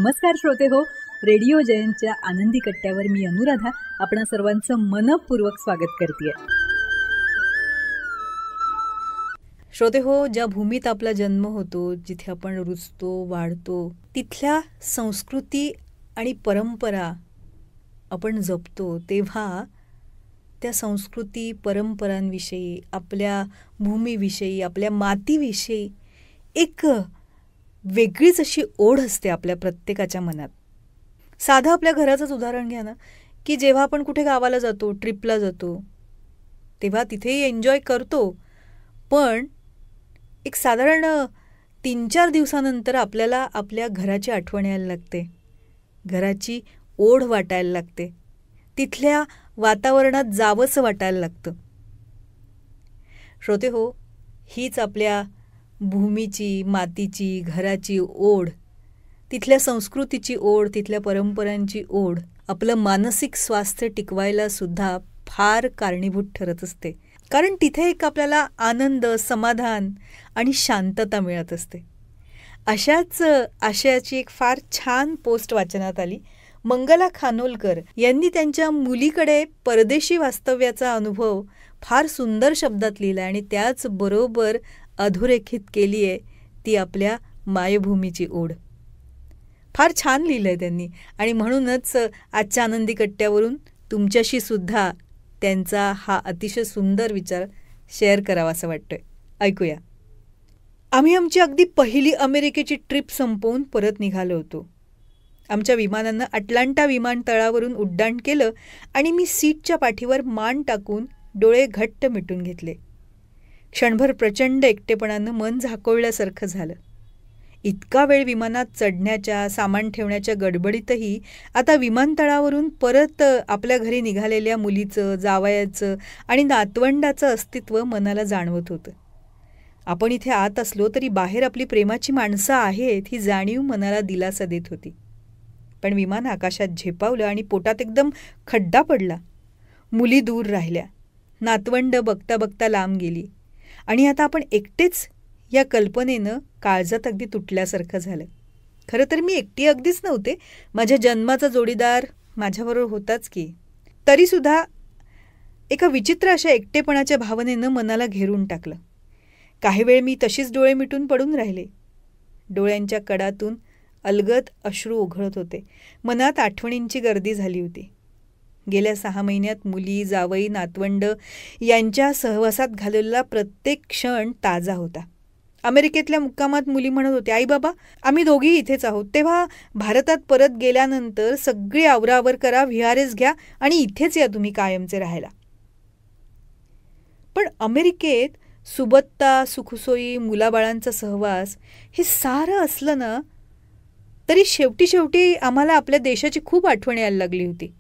नमस्कार श्रोते हो, रेडिओ जयंतच्या आनंदी कट्ट्यावर मी अनुराधा आपणा सर्वांचं मनपूर्वक स्वागत करते. श्रोते हो, ज्या भूमीत आपला जन्म होतो, जिथे आपण रुजतो वाढतो, तिथल्या संस्कृती आणि परंपरा आपण जपतो, तेव्हा त्या संस्कृती परंपरांविषयी, आपल्या भूमीविषयी, आपल्या मातीविषयी एक वेगळीच अशी ओढ असते आपल्या प्रत्येकाच्या मनात. साधं आपल्या घराचंच उदाहरण घ्या ना, की जेव्हा आपण कुठे गावाला जातो, ट्रिपला जातो, तेव्हा तिथेही एन्जॉय करतो, पण एक साधारण 3-4 दिवसानंतर आपल्याला आपल्या घराची आठवण यायला लागते, घराची ओढ वाटायला लागते, तिथल्या वातावरणात जावंसं वाटायला लागतं. श्रोते हो, हीच आपल्या भूमीची, मातीची, घराची ओढ, तिथल्या संस्कृतीची ओढ, तिथल्या परंपरांची ओढ आपलं मानसिक स्वास्थ्य टिकवायला सुद्धा फार कारणीभूत ठरत असते. कारण तिथे एक आपल्याला आनंद, समाधान आणि शांतता मिळत असते. अशाच आशयाची एक फार छान पोस्ट वाचनात आली. मंगला खानोलकर यांनी त्यांच्या मुलीकडे परदेशी वास्तव्याचा अनुभव फार सुंदर शब्दात लिहिला आणि त्याचबरोबर अधोरेखित केली आहे ती आपल्या मायभूमीची ओढ. फार छान लिहिलं आहे त्यांनी आणि म्हणूनच आजच्या आनंदी कट्ट्यावरून तुमच्याशी सुद्धा त्यांचा हा अतिशय सुंदर विचार शेअर करावा असं वाटतोय. ऐकूया. आम्ही आमची अगदी पहिली अमेरिकेची ट्रिप संपवून परत निघालो होतो. आमच्या विमानानं अटलांटा विमानतळावरून उड्डाण केलं आणि मी सीटच्या पाठीवर मान टाकून डोळे घट्ट मिटून घेतले. क्षणभर प्रचंड एकटेपणानं मन झाकोळल्यासारखं झालं. इतका वेळ विमानात चढण्याच्या, सामान ठेवण्याच्या गडबडीतही आता विमानतळावरून परत आपल्या घरी निघालेल्या मुलीचं, जावयाचं आणि नातवंडाचं अस्तित्व मनाला जाणवत होतं. आपण इथे आत असलो तरी बाहेर आपली प्रेमाची माणसं आहेत ही जाणीव मनाला दिलासा देत होती. पण विमान आकाशात झेपावलं आणि पोटात एकदम खड्डा पडला. मुली दूर राहिल्या, नातवंड बघता बघता लांब गेली आणि आता आपण एकटेच या कल्पनेनं काळजात अगदी तुटल्यासारखं झालं. खरं तर मी एकटी अगदीच नव्हते, माझ्या जन्माचा जोडीदार माझ्याबरोबर होताच की. तरीसुद्धा एका विचित्र अशा एकटेपणाच्या भावनेनं मनाला घेरून टाकलं. काही वेळ मी तशीच डोळे मिटून पडून राहिले. डोळ्यांच्या कडातून अलगद अश्रू ओघळत होते. मनात आठवणींची गर्दी झाली होती. गेल्या 6 महिन्यात मुली, जावई, नातवंड यांच्या सहवासात घालवलेला प्रत्येक क्षण ताजा होता. अमेरिकेतल्या मुक्कामात मुली म्हणत होत्या, आई बाबा आम्ही दोघी इथेच आहोत, तेव्हा भारतात परत गेल्यानंतर सगळी आवरावर करा, व्हीआरएस घ्या आणि इथेच या तुम्ही कायमचे राहायला. पण अमेरिकेत सुबत्ता, सुखसोयी, मुलाबाळांचा सहवास हे सारं असलं ना, तरी शेवटी आम्हाला आपल्या देशाची खूप आठवण यायला लागली होती.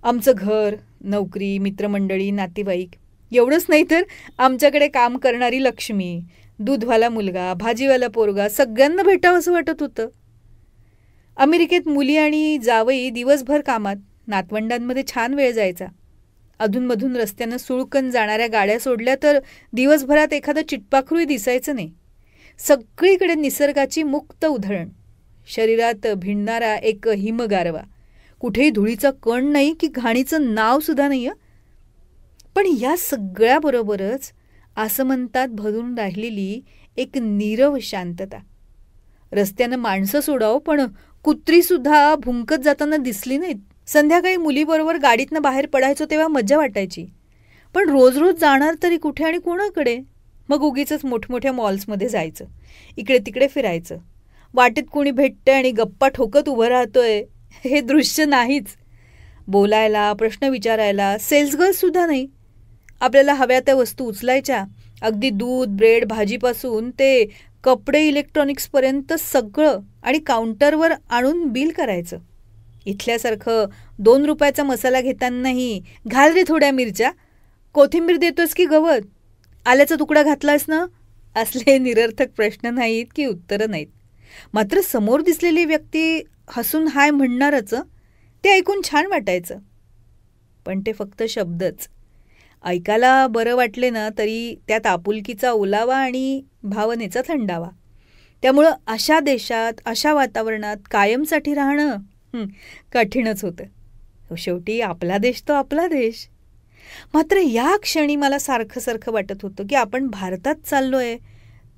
आमचं घर, नोकरी, मित्रमंडळी, नातेवाईक एवढंच नाही तर आमच्याकडे काम करणारी लक्ष्मी, दूधवाला मुलगा, भाजीवाला पोरगा सगळ्यांना भेटावं असं वाटत होतं. अमेरिकेत मुली आणि जावई दिवसभर कामात, नातवंडांमध्ये छान वेळ जायचा. अधूनमधून रस्त्यानं सुळकन जाणाऱ्या गाड्या सोडल्या तर दिवसभरात एखादं चिटपाखरूही दिसायचं नाही. सगळीकडे निसर्गाची मुक्त उधळण, शरीरात भिडणारा एक हिमगारवा, कुठेही धुळीचा कण नाही की घाणीचं नावसुद्धा नाही. पण या सगळ्याबरोबरच आसमंतात भरून राहिलेली एक नीरव शांतता. रस्त्यानं माणसं सोडावं पण कुत्रीसुद्धा भुंकत जाताना दिसली नाहीत. संध्याकाळी मुलीबरोबर गाडीतनं बाहेर पडायचो तेव्हा मजा वाटायची. पण रोज जाणार तरी कुठे आणि कोणाकडे? मग उगीचच मोठमोठ्या मॉल्समध्ये जायचं, इकडे तिकडे फिरायचं. वाटेत कोणी भेटतंय आणि गप्पा ठोकत उभं राहतोय हे दृश्य नाहीच. बोलायला, प्रश्न विचारायला सेल्सगर्लसुद्धा नाही. आपल्याला हव्या त्या वस्तू उचलायच्या, अगदी दूध, ब्रेड, भाजीपासून ते कपडे, इलेक्ट्रॉनिक्सपर्यंत सगळं, आणि काउंटरवर आणून बिल करायचं. इथल्यासारखं 2 रुपयाचा मसाला घेतानाही घाल रे थोड्या मिरच्या, कोथिंबीर देतोस की गवत, आल्याचा तुकडा घातलास ना, असले निरर्थक प्रश्न नाहीत की उत्तरं नाहीत. मात्र समोर दिसलेली व्यक्ती हसून हाय म्हणणारच, ते ऐकून छान वाटायचं. पण ते फक्त शब्दच. ऐकायला बरं वाटले ना तरी त्यात आपुलकीचा ओलावा आणि भावनेचा थंडावा. त्यामुळं अशा देशात, अशा वातावरणात कायमसाठी राहणं कठीणच होतं. शेवटी आपला देश तो आपला देश. मात्र या क्षणी मला सारखं वाटत होतं की आपण भारतात चाललोय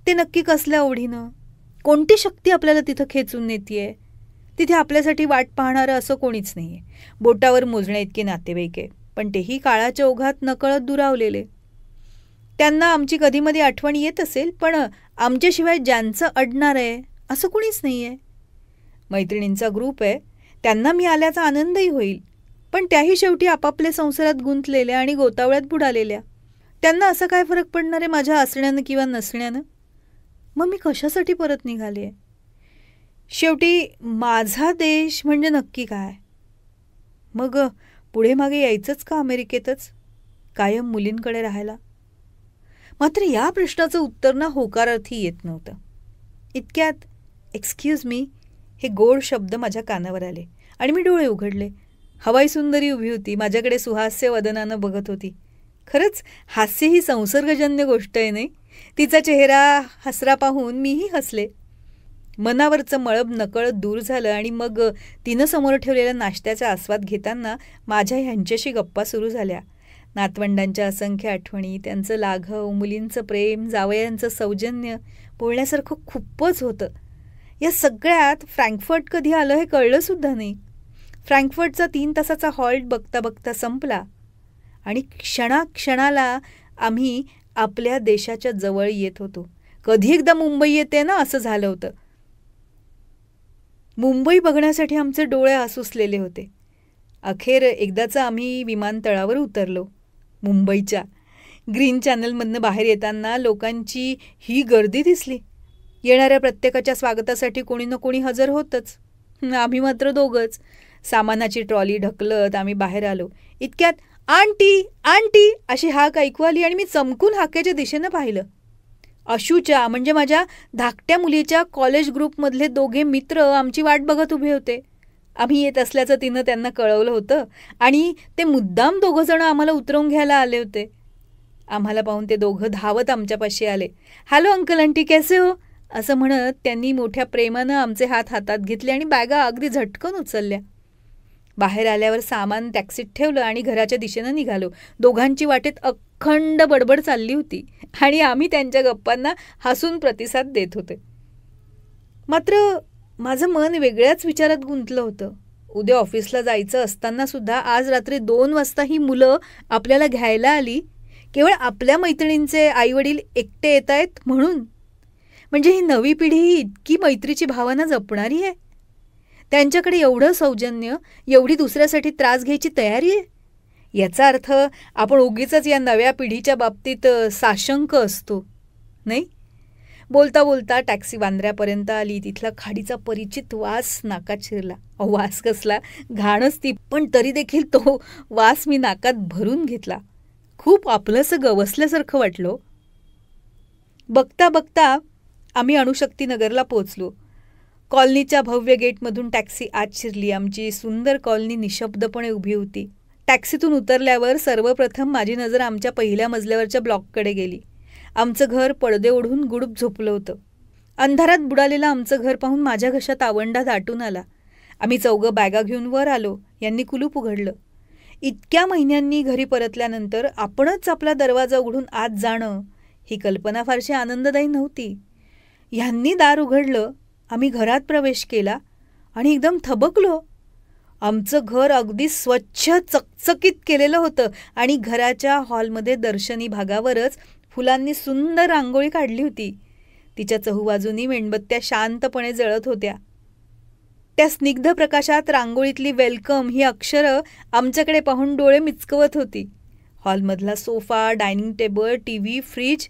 ते नक्की कसल्या ओढीनं? कोणती शक्ती आपल्याला तिथं खेचून नेतीये? तिथे आपल्यासाठी वाट पाहणारं असं कोणीच नाहीये. बोटावर मोजण्या इतके नातेवाईक आहे, पण तेही काळाच्या ओघात नकळत दुरावलेले. त्यांना आमची कधीमधी आठवण येत असेल, पण आमच्याशिवाय ज्यांचं अडणार आहे असं कुणीच नाहीये. मैत्रिणींचा ग्रुप आहे, त्यांना मी आल्याचा आनंदही होईल, पण त्याही शेवटी आपापल्या संसारात गुंतलेल्या आणि गोतावळ्यात बुडालेल्या. त्यांना असं काय फरक पडणार आहे माझ्या असण्यानं किंवा नसण्यानं? मग मी कशासाठी परत निघाले? शेवटी माझा देश म्हणजे नक्की काय? मग पुढे मागे यायचंच का अमेरिकेतच, कायम मुलींकडे राहायला? मात्र या प्रश्नाचं उत्तर ना होकारार्थी येत नव्हतं. इतक्यात एक्सक्यूज मी हे गोड शब्द माझ्या कानावर आले आणि मी डोळे उघडले. हवाई सुंदरी उभी होती, माझ्याकडे सुहास्य वदनानं बघत होती. खरंच हास्य ही संसर्गजन्य गोष्ट आहे नाही? तिचा चेहरा हसरा पाहून मीही हसले. मनावरचं मळब नकळत दूर झालं आणि मग तिनं समोर ठेवलेल्या नाश्त्याचा आस्वाद घेताना माझ्या ह्यांच्याशी गप्पा सुरू झाल्या. नातवंडांच्या असंख्य आठवणी, त्यांचं लाघव, मुलींचं प्रेम, जावयांचं सौजन्य बोलण्यासारखं खूपच होतं. या सगळ्यात फ्रँकफर्ट कधी आलं हे कळलंसुद्धा नाही. फ्रँकफर्टचा 3 तासाचा हॉल्ट बघता बघता संपला आणि क्षणाला आम्ही आपल्या देशाच्या जवळ येत होतो. कधी एकदा मुंबई येते ना असं झालं होतं. मुंबई बघण्यासाठी आमचे डोळे आसुसलेले होते. अखेर एकदाचा आम्ही विमानतळावर उतरलो. मुंबईच्या ग्रीन चॅनलमधनं बाहेर येताना लोकांची ही गर्दी दिसली. येणाऱ्या प्रत्येकाच्या स्वागतासाठी कोणी ना कोणी हजर होतच. आम्ही मात्र दोघंच. सामानाची ट्रॉली ढकलत आम्ही बाहेर आलो. इतक्यात आंटी आंटी अशी हाक ऐकू आली आणि मी चमकून हाकेच्या दिशेनं पाहिलं. अशूच्या म्हणजे माझ्या धाकट्या मुलीच्या कॉलेज ग्रुपमधले 2 मित्र आमची वाट बघत उभे होते. आम्ही येत असल्याचं तिनं त्यांना कळवलं होतं आणि ते मुद्दाम 2 जण आम्हाला उतरवून घ्यायला आले होते. आम्हाला पाहून ते 2 धावत आमच्यापाशी आले. हॅलो अंकल आंटी, कैसे हो? असं म्हणत त्यांनी मोठ्या प्रेमानं आमचे हात हातात घेतले आणि बॅगा अगदी झटकन उचलल्या. बाहेर आल्यावर सामान टॅक्सीत ठेवलं आणि घराच्या दिशेनं निघालो. दोघांची वाटेत अखंड बडबड चालली होती आणि आम्ही त्यांच्या गप्पांना हसून प्रतिसाद देत होते. मात्र माझं मन वेगळ्याच विचारात गुंतलं होतं. उद्या ऑफिसला जायचं असताना सुद्धा आज रात्री 2 वाजता ही मुलं आपल्याला घ्यायला आली केवळ आपल्या मैत्रिणींचे आईवडील एकटे येत आहेत म्हणून. म्हणजे ही नवी पिढी ही इतकी मैत्रीची भावना जपणारी आहे? त्यांच्याकडे एवढं सौजन्य, एवढी दुसऱ्यासाठी त्रास घ्यायची तयारी आहे? याचा अर्थ आपण उगीचच या नव्या पिढीच्या बाबतीत साशंक असतो नाही? बोलता बोलता टॅक्सी बांद्र्यापर्यंत आली. तिथला खाडीचा परिचित वास नाकात शिरला. वास कसला, घाणच ती, पण तरी देखील तो वास मी नाकात भरून घेतला. खूप आपलंसं गवसल्यासारखं वाटलं. बघता बघता आम्ही अणुशक्तीनगरला पोचलो. कॉलनीच्या भव्य गेटमधून टॅक्सी आत शिरली. आमची सुंदर कॉलनी निशब्दपणे उभी होती. टॅक्सीतून उतरल्यावर सर्वप्रथम माझी नजर आमच्या पहिल्या मजल्यावरच्या ब्लॉककडे गेली. आमचं घर पडदे ओढून गुडूप झोपलं होतं. अंधारात बुडालेलं आमचं घर पाहून माझ्या घशात आवंढा दाटून आला. आम्ही 4 बॅगा घेऊन वर आलो. यांनी कुलूप उघडलं. इतक्या महिन्यांनी घरी परतल्यानंतर आपणच आपला दरवाजा उघडून आत जाणं ही कल्पना फारशी आनंददायी नव्हती. ह्यांनी दार उघडलं. आम्ही घरात प्रवेश केला आणि एकदम थबकलो. आमचं घर अगदी स्वच्छ चकचकीत केलेलं होतं आणि घराच्या हॉलमध्ये दर्शनी भागावरच फुलांनी सुंदर रांगोळी काढली होती. तिच्या चहूबाजूनी मेणबत्त्या शांतपणे जळत होत्या. त्या स्निग्ध प्रकाशात रांगोळीतली वेलकम ही अक्षरं आमच्याकडे पाहून डोळे मिचकवत होती. हॉलमधला sofa, dining table, TV, fridge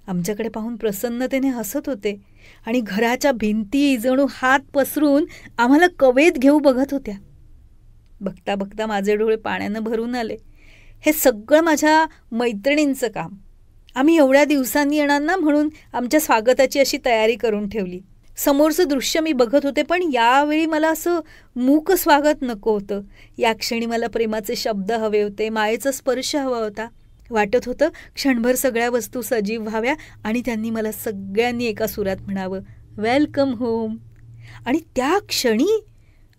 आमच्याकडे पाहून प्रसन्नतेने हसत होते आणि घराच्या भिंती जणू हात पसरून आम्हाला कवेत घेऊ बघत होत्या. बघता बघता माझे डोळे पाण्यानं भरून आले. हे सगळं माझ्या मैत्रिणींचं काम. आम्ही एवढ्या दिवसांनी येणार ना म्हणून आमच्या स्वागताची अशी तयारी करून ठेवली. समोरचं दृश्य मी बघत होते, पण यावेळी मला असं मूक स्वागत नको होतं. या क्षणी मला प्रेमाचे शब्द हवे होते, मायेचा स्पर्श हवा होता. वाटत होतं क्षणभर सगळ्या वस्तू सजीव व्हाव्या आणि त्यांनी मला सगळ्यांनी एका सुरात म्हणावं, वेलकम होम. आणि त्या क्षणी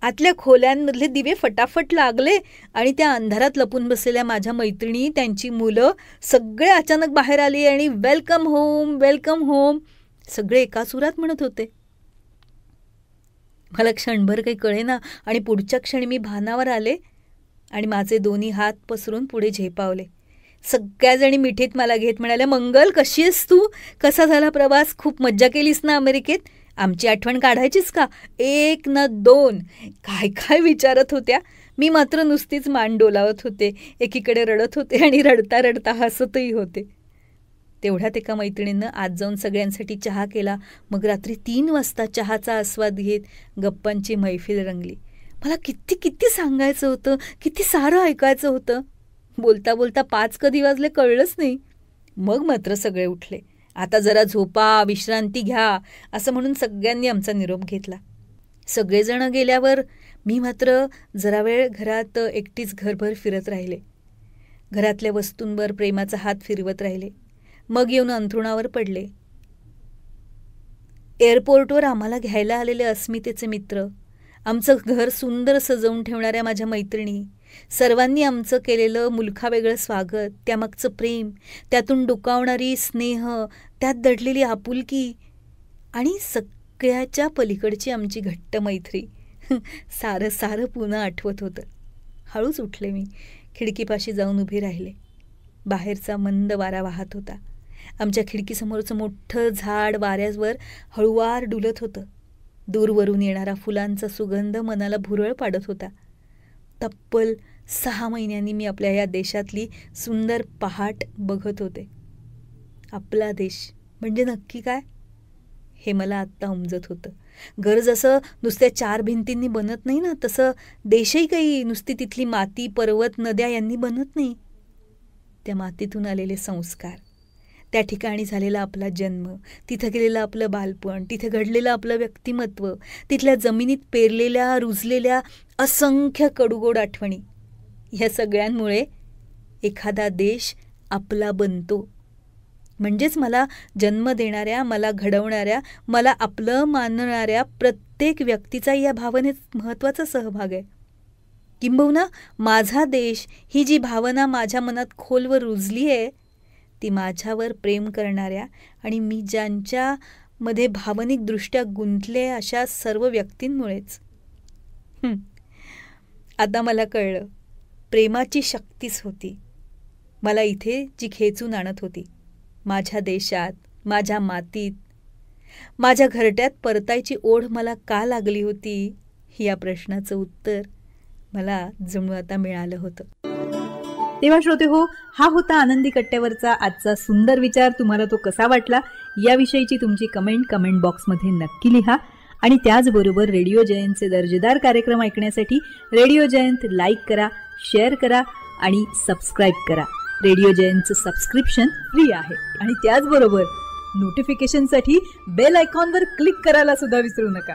आतल्या खोल्यांमधले दिवे फटाफट लागले आणि त्या अंधारात लपून बसलेल्या माझ्या मैत्रिणी, त्यांची मुलं सगळे अचानक बाहेर आली आणि वेलकम होम, वेलकम होम सगळे एका सुरात म्हणत होते. मला क्षणभर काही कळेना आणि पुढच्या क्षणी मी भानावर आले आणि माझे दोन्ही हात पसरून पुढे झेपावले. सगळ्याजणी मिठीत मला घेत म्हणाल्या, मंगल कशी आहेस तू? कसा झाला प्रवास? खूप मज्जा केलीस ना अमेरिकेत? आमची आठवण काढायचीच का? 1 न 2 काय काय विचारत होत्या. मी मात्र नुसतीच मान डोलावत होते, एकीकडे रडत होते आणि रडता रडता हसतही होते. तेवढ्यात एका मैत्रिणीनं आत जाऊन सगळ्यांसाठी चहा केला. मग रात्री 3 वाजता चहाचा आस्वाद घेत गप्पांची मैफिल रंगली. मला किती किती सांगायचं होतं, किती सारं ऐकायचं होतं. बोलता बोलता 5 कधी वाजले कळलंच नाही. मग मात्र सगळे उठले. आता जरा झोपा, विश्रांती घ्या असं म्हणून सगळ्यांनी आमचा निरोप घेतला. सगळेजण गेल्यावर मी मात्र जरा वेळ घरात एकटीच घरभर फिरत राहिले. घरातल्या वस्तूंवर प्रेमाचा हात फिरवत राहिले. मग येऊन अंथरुणावर पडले. एअरपोर्टवर आम्हाला घ्यायला आलेले अस्मितेचे मित्र, आमचं घर सुंदर सजवून ठेवणाऱ्या माझ्या मैत्रिणी, सर्वांनी आमचं केलेलं मुलखावेगळं स्वागत, त्यामागचं प्रेम, त्यातून डोकावणारी स्नेह, त्यात दडलेली आपुलकी आणि सगळ्याच्या पलीकडची आमची घट्ट मैत्री सारं सारं पुन्हा आठवत होतं. हळूच उठले मी. खिडकीपाशी जाऊन उभी राहिले. बाहेरचा मंद वारा वाहत होता. आमच्या खिडकीसमोरचं मोठं झाड वाऱ्यावर हळुवार डुलत होतं. दूरवरून येणारा फुलांचा सुगंध मनाला भुरळ पाडत होता. तब्बल 6 महिन्यांनी मी आपल्या या देशातली सुंदर पहाट बघत होते. आपला देश म्हणजे नक्की काय हे मला आत्ता उमजत होतं. घर जसं नुसत्या 4 भिंतींनी बनत नाही ना, तसं देशही काही नुसती तिथली माती, पर्वत, नद्या यांनी बनत नाही. त्या मातीतून आलेले संस्कार, त्या ठिकाणी झालेला आपला जन्म, तिथं गेलेलं आपलं बालपण, तिथे घडलेलं आपलं व्यक्तिमत्व, तिथल्या जमिनीत पेरलेल्या रुजलेल्या असंख्य कडूगोड आठवणी, ह्या सगळ्यांमुळे एखादा देश आपला बनतो. म्हणजेच मला जन्म देणाऱ्या, मला घडवणाऱ्या, मला आपलं मानणाऱ्या प्रत्येक व्यक्तीचा या भावनेत महत्त्वाचा सहभाग आहे. किंबहुना माझा देश ही जी भावना माझ्या मनात खोलवर रुजली आहे, ती माझ्यावर प्रेम करणाऱ्या आणि मी ज्यांच्यामध्ये भावनिकदृष्ट्या गुंतले अशा सर्व व्यक्तींमुळेच. आता मला कळलं, प्रेमाची शक्तीच होती मला इथे जी खेचून आणत होती. माझ्या देशात, माझ्या मातीत, माझ्या घरट्यात परतायची ओढ मला का लागली होती, या प्रश्नाचं उत्तर मला जणू आता मिळालं होतं. तेव्हा श्रोते हो, हा होता आनंदी कट्ट्यावरचा आजचा सुंदर विचार. तुम्हाला तो कसा वाटला याविषयीची तुमची कमेंट बॉक्समध्ये नक्की लिहा. आणि त्याचबरोबर रेडिओ जयंतचे दर्जेदार कार्यक्रम ऐकण्यासाठी रेडिओ जयंत लाईक करा, शेअर करा आणि सबस्क्राईब करा. रेडिओ जयंतचं सबस्क्रिप्शन फ्री आहे. आणि त्याचबरोबर नोटिफिकेशनसाठी बेल आयकॉनवर क्लिक करायला सुद्धा विसरू नका.